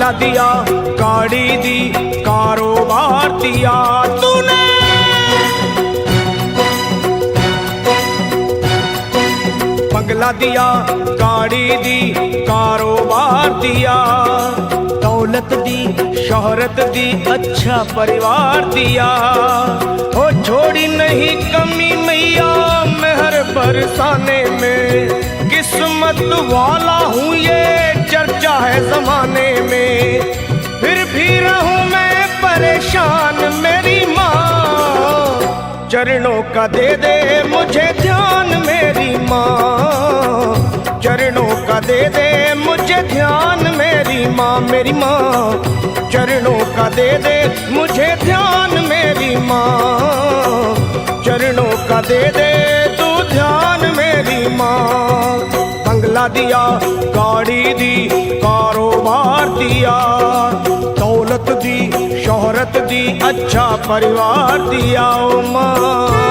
बंगला दिया, गाड़ी दी, कारोबार दिया तूने। बंगला दिया, गाड़ी दी, कारोबार दिया, दौलत दी, शोहरत दी, अच्छा परिवार दिया। हो छोड़ी नहीं कमी मैया मेहर बरसाने में, किस्मत वाला हूँ ये चर्चा है जमाने में। फिर भी रहूं मैं परेशान मेरी माँ, चरणों का दे दे मुझे ध्यान मेरी माँ, चरणों का दे दे मुझे ध्यान मेरी माँ। मेरी माँ चरणों का दे दे मुझे ध्यान मेरी माँ, चरणों का दे दे तू ध्यान मेरी माँ। बंगला दिया, गाड़ी दी, कारोबार दिया, दौलत दी, शोहरत दी, अच्छा परिवार दिया ओ माँ।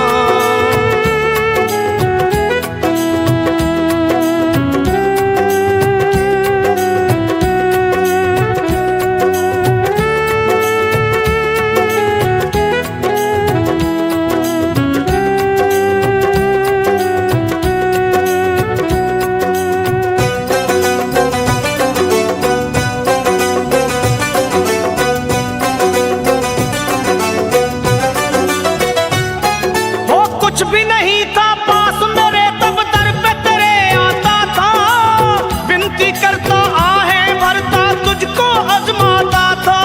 कुछ भी नहीं था पास मेरे तब दर पे तेरे आता था, विनती करता आहें भरता तुझको आजमाता था।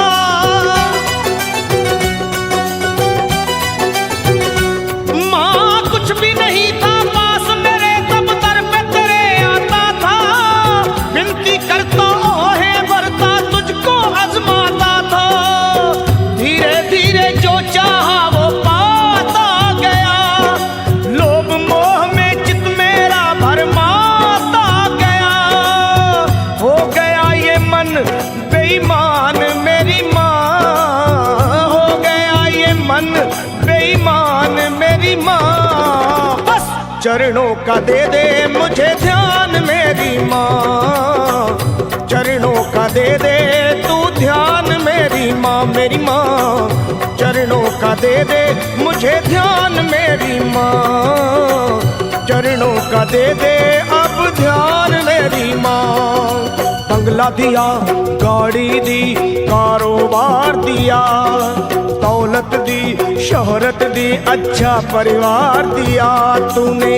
माँ कुछ भी नहीं था पास मेरे तब दर पे तेरे आता था, विनती करता आहें भरता तुझको आजमाता था। धीरे धीरे जो चाहा वो बेईमान मेरी माँ, हो गया ये मन बेईमान मेरी माँ। बस चरणों का दे दे मुझे ध्यान मेरी माँ, चरणों का दे दे तू ध्यान मेरी माँ। मेरी माँ चरणों का दे दे मुझे ध्यान मेरी माँ, चरणों का दे दे अब ध्यान मेरी माँ। बंगला दिया, गाड़ी दी, कारोबार दिया, दौलत दी, शोहरत दी, अच्छा परिवार दिया तूने।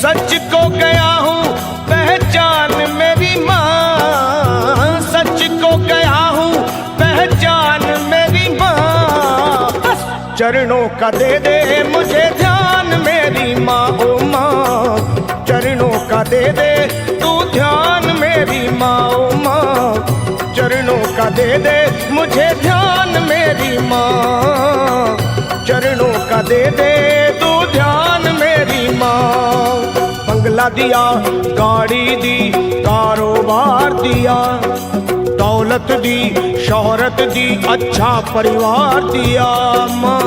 सच को गया हूँ पहचान मेरी माँ, सच को गया हूँ पहचान मेरी माँ। बस चरणों का दे दे मुझे ध्यान मेरी माँ, ओ माँ चरणों का दे दे तू ध्यान मेरी माँ, ओ माँ चरणों का दे दे मुझे ध्यान मेरी माँ, चरणों का दे दे तू ध्यान मेरी माँ। बंगला दिया, गाड़ी दी, कारोबार दिया, दौलत दी, शोहरत दी, अच्छा परिवार दिया माँ।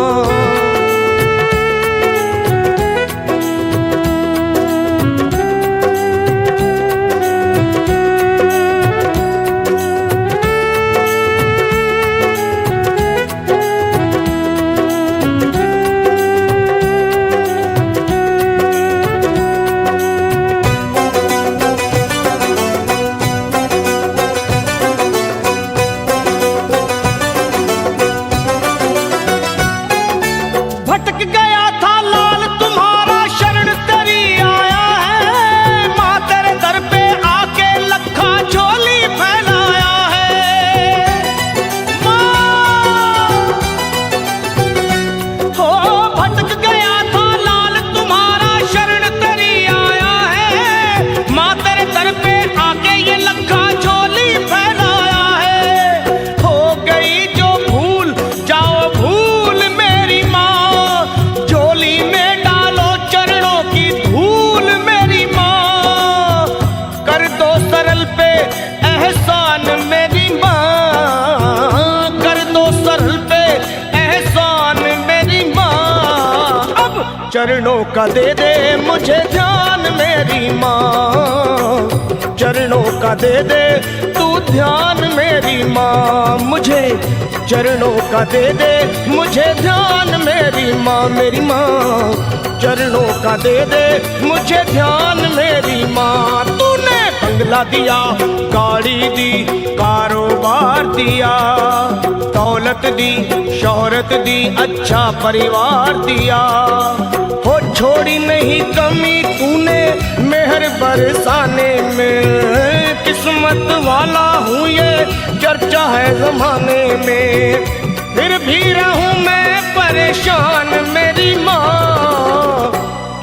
सरल पे एहसान मेरी माँ, कर दो सरल पे एहसान मेरी माँ। अब चरणों का दे दे मुझे ध्यान मेरी माँ, चरणों का दे दे तू ध्यान मेरी माँ। मुझे चरणों का दे दे मुझे ध्यान मेरी माँ, मेरी माँ। चरणों का दे दे मुझे ध्यान मेरी माँ। तूने बंगला दिया, गाड़ी दी, कारोबार दिया, दौलत दी, शोहरत दी, अच्छा परिवार दिया। हो छोड़ी नहीं कमी तूने मेहर बरसाने में, किस्मत वाला हूँ ये चर्चा है जमाने में। फिर भी रहूं मैं परेशान मेरी माँ,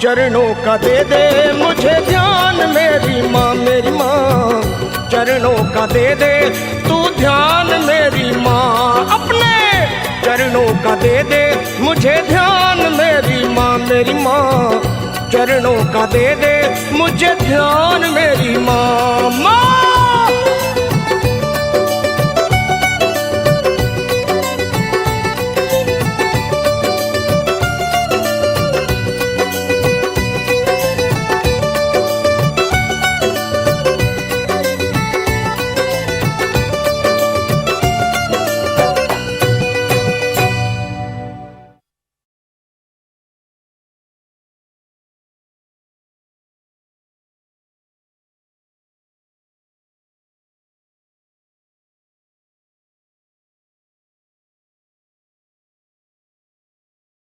चरणों का दे दे मुझे ध्यान मेरी माँ, मेरी माँ। चरणों का दे दे तू ध्यान मेरी माँ, अपने चरणों का दे दे मुझे ध्यान मेरी माँ, मेरी माँ। चरणों का दे दे मुझे ध्यान मेरी माँ, माँ।